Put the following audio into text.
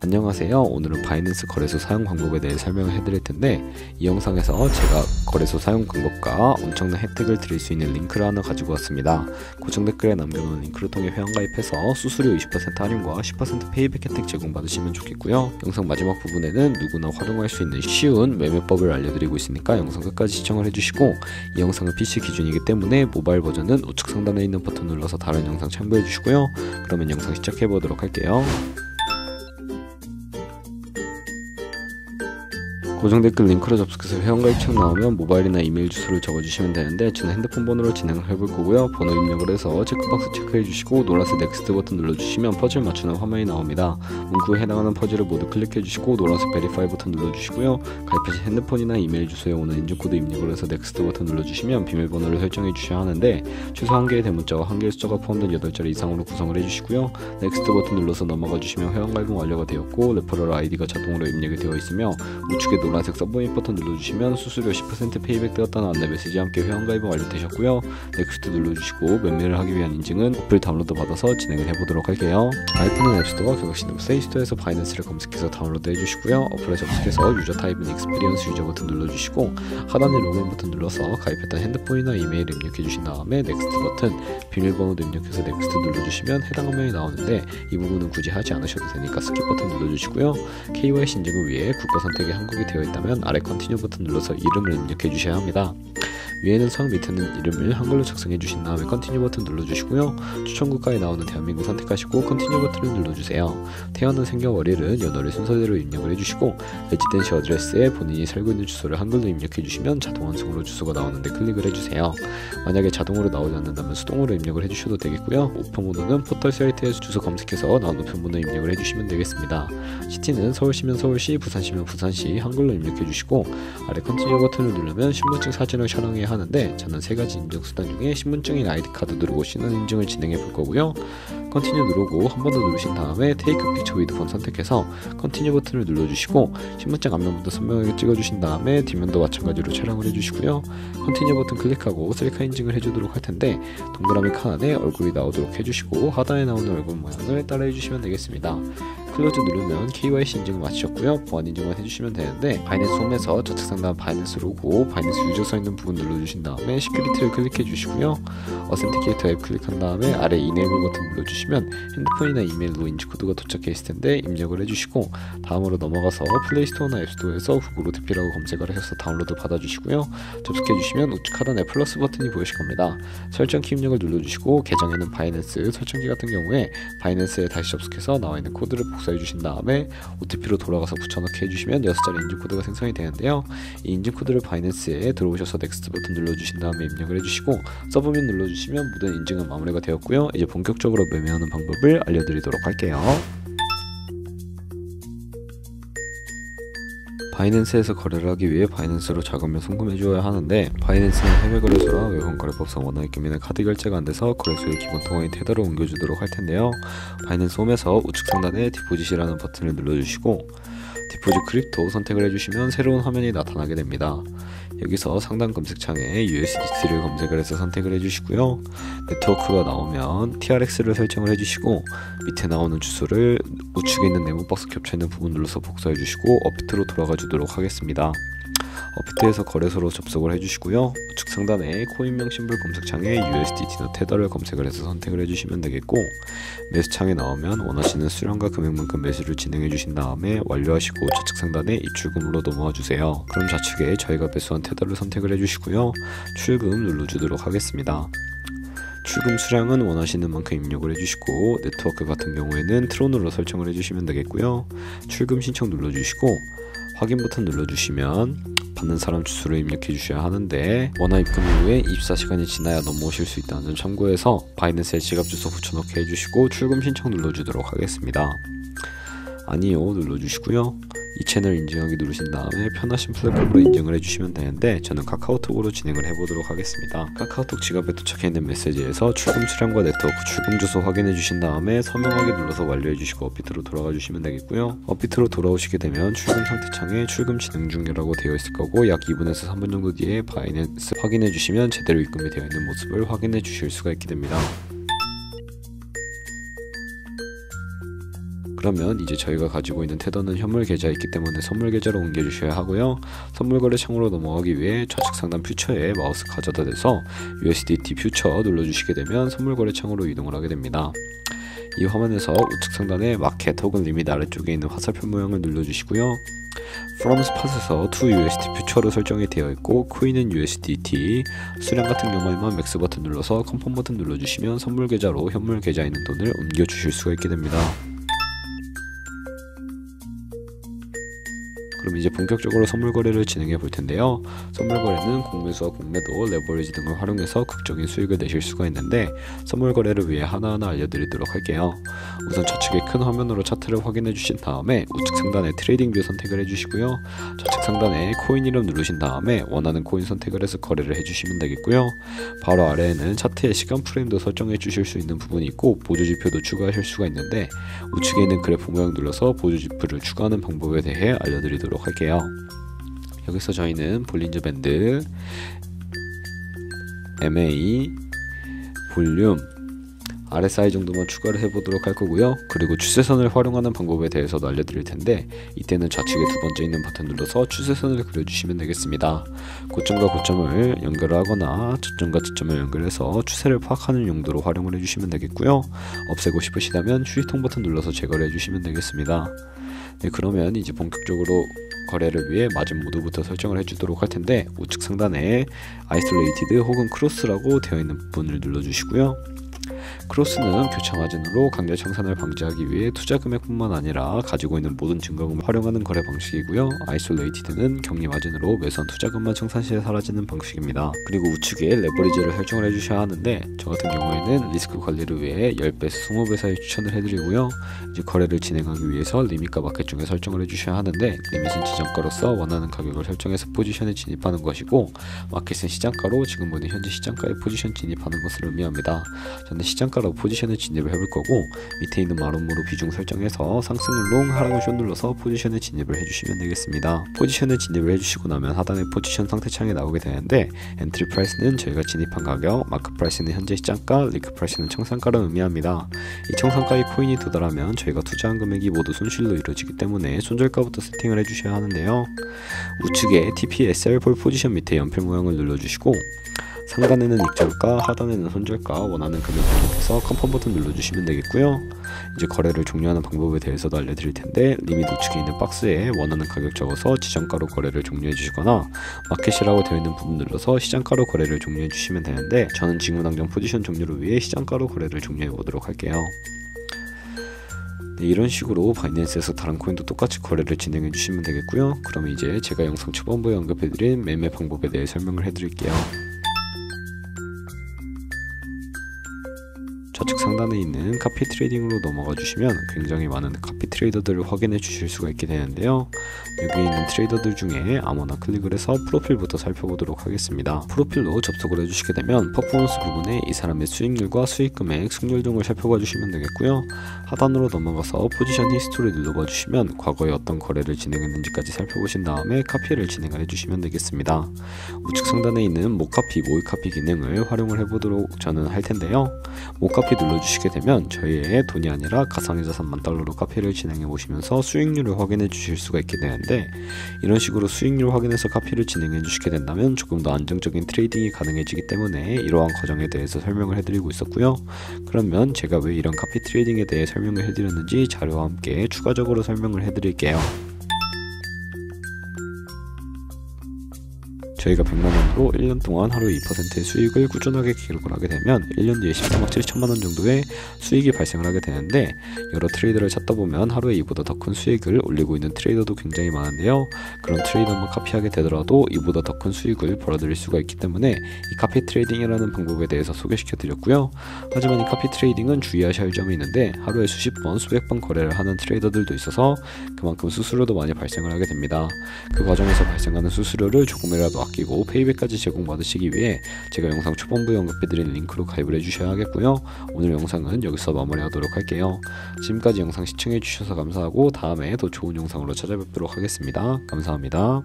안녕하세요. 오늘은 바이낸스 거래소 사용 방법에 대해 설명을 해드릴 텐데, 이 영상에서 제가 거래소 사용 방법과 엄청난 혜택을 드릴 수 있는 링크를 하나 가지고 왔습니다. 고정 댓글에 남겨놓은 링크를 통해 회원가입해서 수수료 20% 할인과 10% 페이백 혜택 제공받으시면 좋겠고요. 영상 마지막 부분에는 누구나 활용할 수 있는 쉬운 매매법을 알려드리고 있으니까 영상 끝까지 시청을 해주시고, 이 영상은 PC 기준이기 때문에 모바일 버전은 우측 상단에 있는 버튼 눌러서 다른 영상 참고해주시고요. 그러면 영상 시작해보도록 할게요. 고정 댓글 링크로 접속해서 회원가입창 나오면 모바일이나 이메일 주소를 적어주시면 되는데, 저는 핸드폰 번호로 진행을 해볼 거고요. 번호 입력을 해서 체크박스 체크해주시고 노란색 넥스트 버튼 눌러주시면 퍼즐 맞추는 화면이 나옵니다. 문구에 해당하는 퍼즐을 모두 클릭해주시고 노란색 베리파이 버튼 눌러주시고요. 가입하신 핸드폰이나 이메일 주소에 오는 인증코드 입력을 해서 넥스트 버튼 눌러주시면 비밀번호를 설정해 주셔야 하는데, 주소 1개의 대문자와 1개의 숫자가 포함된 8자리 이상으로 구성을 해주시고요. 넥스트 버튼 눌러서 넘어가 주시면 회원가입은 완료가 되었고, 레퍼럴 아이디가 자동으로 입력이 되어 있으며, 우측에 노란색 서브밋 버튼 눌러주시면 수수료 10% 페이백 되었다는 안내 메시지와 함께 회원가입은 완료되셨고요. 넥스트 눌러주시고 매매를 하기 위한 인증은 어플 다운로드 받아서 진행을 해보도록 할게요. 아이폰은 앱스토어와 갤럭시는 플레이스토어에서 바이낸스를 검색해서 다운로드 해주시고요. 어플에 접속해서 유저 타입은 익스피리언스 유저 버튼 눌러주시고, 하단에 로그인 버튼 눌러서 가입했던 핸드폰이나 이메일을 입력해주신 다음에 넥스트 버튼, 비밀번호도 입력해서 넥스트 눌러주시면 해당 화면이 나오는데, 이 부분은 굳이 하지 않으셔도 되니까 스킵 버튼 눌러주시고요. KYC 인증을 위해 국가 선택이 한국이 되어 있다면 아래 컨티뉴 버튼 눌러서 이름을 입력해 주셔야 합니다. 위에는 성, 밑에는 이름을 한글로 작성해 주신 다음에 컨티뉴 버튼 눌러주시고요. 추천 국가에 나오는 대한민국 선택하시고 컨티뉴 버튼을 눌러주세요. 태어난 생년월일은 연월일 순서대로 입력을 해주시고, 레지던시 어드레스에 본인이 살고 있는 주소를 한글로 입력해 주시면 자동 완성으로 주소가 나오는데 클릭을 해주세요. 만약에 자동으로 나오지 않는다면 수동으로 입력을 해주셔도 되겠고요. 우편 번호는 포털 사이트에서 주소 검색해서 나온 우편 번호 입력을 해주시면 되겠습니다. 시티는 서울시면 서울시, 부산시면 부산시 한글로 입력해 주시고, 아래 컨티뉴 버튼을 누르면 신분증 사진을 촬영해야 하는데, 저는 3가지 인증수단 중에 신분증인 아이디카드 누르고 신원 인증을 진행해 볼 거고요. 컨티뉴 누르고 한 번 더 누르신 다음에 테이크 픽처 위드 폰 선택해서 컨티뉴 버튼을 눌러주시고, 신분증 앞면부터 선명하게 찍어주신 다음에 뒷면도 마찬가지로 촬영을 해주시고요. 컨티뉴 버튼 클릭하고 셀카 인증을 해주도록 할 텐데, 동그라미 칸 안에 얼굴이 나오도록 해주시고 하단에 나오는 얼굴 모양을 따라해 주시면 되겠습니다. 클로즈 누르면 KYC 인증을 마치셨고요. 보안 인증만 해주시면 되는데, 바이낸스 홈에서 좌측 상단 바이낸스 로고, 바이낸스 유저 써있는 부분 눌러주신 다음에 시큐리티를 클릭해 주시고요. 어센티케이터 앱 클릭한 다음에 아래 이네이블 버튼 눌러주시면 핸드폰이나 이메일로 인증코드가 도착해 있을 텐데 입력을 해주시고, 다음으로 넘어가서 플레이스토어나 앱스토어에서 구글 OTP라고 검색을 하셔서 다운로드 받아주시고요. 접속해 주시면 우측 하단에 플러스 버튼이 보이실 겁니다. 설정 키 입력을 눌러주시고, 계정에는 바이낸스 설정키 같은 경우에 바이낸스에 다시 접속해서 나와있는 코드를 복사해 주신 다음에 OTP로 돌아가서 붙여넣기 해주시면 6자리 인증코드가 생성이 되는데요. 이 인증코드를 바이낸스에 들어오셔서 넥스트 버튼 눌러주신 다음에 입력을 해주시고, 서브밋 눌러주시면 모든 인증은 마무리가 되었고요. 이제 본격적으로 매매하는 방법을 알려드리도록 할게요. 바이낸스에서 거래를 하기 위해 바이낸스로 자금을 송금해 주어야 하는데, 바이낸스는 해외 거래소라 외환 거래법상 원화입 금리는 카드 결제가 안 돼서 거래소의 기본 통화인 테더로 옮겨주도록 할 텐데요. 바이낸스 홈에서 우측 상단에 디포짓이라는 버튼을 눌러주시고, 디포짓 크립토 선택을 해주시면 새로운 화면이 나타나게 됩니다. 여기서 상단 검색창에 USDT를 검색을 해서 선택을 해주시고요. 네트워크가 나오면 TRX를 설정을 해주시고, 밑에 나오는 주소를 우측에 있는 네모 박스 겹쳐있는 부분 눌러서 복사해 주시고 업비트로 돌아가 주도록 하겠습니다. 업비트에서 거래소로 접속을 해주시고요. 우측 상단에 코인명 심볼 검색창에 USDT나 테더를 검색을 해서 선택을 해주시면 되겠고, 매수창에 나오면 원하시는 수량과 금액만큼 매수를 진행해 주신 다음에 완료하시고 좌측 상단에 입출금으로 넘어와 주세요. 그럼 좌측에 저희가 매수한 테더를 선택을 해주시고요. 출금 눌러주도록 하겠습니다. 출금 수량은 원하시는 만큼 입력을 해주시고, 네트워크 같은 경우에는 트론으로 설정을 해주시면 되겠고요. 출금 신청 눌러주시고 확인 버튼 눌러주시면 받는 사람 주소를 입력해 주셔야 하는데, 원화 입금 이후에 24시간이 지나야 넘어오실 수 있다는 점 참고해서 바이낸스에 지갑 주소 붙여넣기 해주시고 출금 신청 눌러주도록 하겠습니다. 아니요 눌러주시고요. 이 채널 인증하기 누르신 다음에 편하신 플랫폼으로 인증을 해주시면 되는데, 저는 카카오톡으로 진행을 해보도록 하겠습니다. 카카오톡 지갑에 도착해 있는 메시지에서 출금 수량과 네트워크 출금 주소 확인해 주신 다음에 서명하기 눌러서 완료해 주시고 업비트로 돌아가 주시면 되겠고요. 업비트로 돌아오시게 되면 출금 상태 창에 출금 진행 중이라고 되어 있을 거고, 약 2분에서 3분 정도 뒤에 바이낸스 확인해 주시면 제대로 입금이 되어 있는 모습을 확인해 주실 수가 있게 됩니다. 그러면 이제 저희가 가지고 있는 테더는 현물 계좌에 있기 때문에 선물 계좌로 옮겨 주셔야 하고요. 선물 거래 창으로 넘어가기 위해 좌측 상단 퓨처에 마우스 가져다 대서 USDT 퓨처 눌러주시게 되면 선물 거래 창으로 이동을 하게 됩니다. 이 화면에서 우측 상단에 마켓 혹은 리밋 아래쪽에 있는 화살표 모양을 눌러주시고요. From Spot에서 to USD 퓨처로 설정이 되어 있고 코인은 USDT, 수량 같은 경우에만 맥스 버튼 눌러서 컨펌 버튼 눌러주시면 선물 계좌로 현물 계좌에 있는 돈을 옮겨 주실 수가 있게 됩니다. 그럼 이제 본격적으로 선물 거래를 진행해 볼 텐데요. 선물 거래는 공매수와 공매도, 레버리지 등을 활용해서 극적인 수익을 내실 수가 있는데 선물 거래를 위해 하나하나 알려드리도록 할게요. 우선 좌측의 큰 화면으로 차트를 확인해 주신 다음에 우측 상단에 트레이딩 뷰 선택을 해주시고요. 좌측 상단에 코인 이름 누르신 다음에 원하는 코인 선택을 해서 거래를 해주시면 되겠고요. 바로 아래에는 차트의 시간 프레임도 설정해 주실 수 있는 부분이 있고 보조 지표도 추가하실 수가 있는데 우측에 있는 그래프 모양 눌러서 보조 지표를 추가하는 방법에 대해 알려드리도록 할게요. 여기서 저희는 볼린저 밴드, MA, 볼륨, RSI 정도만 추가를 해보도록 할 거고요. 그리고 추세선을 활용하는 방법에 대해서도 알려드릴 텐데 이때는 좌측에 두 번째 있는 버튼 눌러서 추세선을 그려주시면 되겠습니다. 고점과 고점을 연결하거나 저점과 저점을 연결해서 추세를 파악하는 용도로 활용을 해주시면 되겠고요. 없애고 싶으시다면 휴지통 버튼 눌러서 제거를 해주시면 되겠습니다. 네, 그러면 이제 본격적으로 거래를 위해 마진 모드부터 설정을 해주도록 할 텐데 우측 상단에 아이솔레이티드 혹은 크로스라고 되어 있는 부분을 눌러주시고요. 크로스는 교차 마진으로 강제 청산을 방지하기 위해 투자 금액뿐만 아니라 가지고 있는 모든 증거금을 활용하는 거래 방식이고요. 아이솔레이티드는 격리 마진으로 매수한 투자금만 청산 시에 사라지는 방식입니다. 그리고 우측에 레버리지를 설정을 해주셔야 하는데 저 같은 경우에는 리스크 관리를 위해 10배에서 20배 사이 추천을 해드리고요. 이제 거래를 진행하기 위해서 리밋과 마켓 중에 설정을 해주셔야 하는데 리밋은 지정가로서 원하는 가격을 설정해서 포지션에 진입하는 것이고 마켓은 시장가로 지금 보는 현재 시장가에 포지션 진입하는 것을 의미합니다. 저는 시장가로 포지션에 진입을 해볼 거고 밑에 있는 마름모로 비중 설정해서 상승을 롱, 하락을 숏 눌러서 포지션에 진입을 해주시면 되겠습니다. 포지션에 진입을 해주시고 나면 하단에 포지션 상태 창이 나오게 되는데 엔트리 프라이스는 저희가 진입한 가격, 마크 프라이스는 현재 시장가, 리크 프라이스는 청산가를 의미합니다. 이 청산가의 코인이 도달하면 저희가 투자한 금액이 모두 손실로 이루어지기 때문에 손절가부터 세팅을 해주셔야 하는데요. 우측에 TP/SR 볼 포지션 밑에 연필 모양을 눌러주시고 상단에는 익절가, 하단에는 손절가, 원하는 금액 선택해서 컨펌 버튼 눌러주시면 되겠고요. 이제 거래를 종료하는 방법에 대해서도 알려드릴 텐데 리밋 우측에 있는 박스에 원하는 가격 적어서 지정가로 거래를 종료해 주시거나 마켓이라고 되어 있는 부분 눌러서 시장가로 거래를 종료해 주시면 되는데 저는 지금 당장 포지션 종료를 위해 시장가로 거래를 종료해 보도록 할게요. 네, 이런 식으로 바이낸스에서 다른 코인도 똑같이 거래를 진행해 주시면 되겠고요. 그럼 이제 제가 영상 초반부에 언급해드린 매매 방법에 대해 설명을 해드릴게요. 좌측 상단에 있는 카피 트레이딩으로 넘어가 주시면 굉장히 많은 카피 트레이더들을 확인해 주실 수가 있게 되는데요. 여기 있는 트레이더들 중에 아무나 클릭을 해서 프로필부터 살펴보도록 하겠습니다. 프로필로 접속을 해주시게 되면 퍼포먼스 부분에 이 사람의 수익률과 수익금액, 승률 등을 살펴봐 주시면 되겠고요. 하단으로 넘어가서 포지션 히스토리 눌러봐 주시면 과거에 어떤 거래를 진행했는지까지 살펴보신 다음에 카피를 진행을 해주시면 되겠습니다. 우측 상단에 있는 모카피, 모의카피 기능을 활용을 해보도록 저는 할 텐데요. 모카피 눌러주시게 되면 저희의 돈이 아니라 가상의 자산 $10,000로 카피를 진행해 보시면서 수익률을 확인해 주실 수가 있게 되는데 이런 식으로 수익률 확인해서 카피를 진행해 주시게 된다면 조금 더 안정적인 트레이딩이 가능해지기 때문에 이러한 과정에 대해서 설명을 해드리고 있었고요. 그러면 제가 왜 이런 카피 트레이딩에 대해 설명을 해드렸는지 자료와 함께 추가적으로 설명을 해드릴게요. 저희가 100만원으로 1년 동안 하루 2%의 수익을 꾸준하게 기록을 하게 되면 1년 뒤에 13억 7천만원 정도의 수익이 발생을 하게 되는데 여러 트레이더를 찾다 보면 하루에 이보다 더 큰 수익을 올리고 있는 트레이더도 굉장히 많은데요. 그런 트레이더만 카피하게 되더라도 이보다 더 큰 수익을 벌어들일 수가 있기 때문에 이 카피 트레이딩이라는 방법에 대해서 소개시켜 드렸고요. 하지만 이 카피 트레이딩은 주의하셔야 할 점이 있는데 하루에 수십 번, 수백 번 거래를 하는 트레이더들도 있어서 그만큼 수수료도 많이 발생을 하게 됩니다. 그 과정에서 발생하는 수수료를 조금이라도 아끼고 페이백까지 제공받으시기 위해 제가 영상 초반부에 언급해드린 링크로 가입을 해주셔야 하겠고요. 오늘 영상은 여기서 마무리하도록 할게요. 지금까지 영상 시청해주셔서 감사하고 다음에 더 좋은 영상으로 찾아뵙도록 하겠습니다. 감사합니다.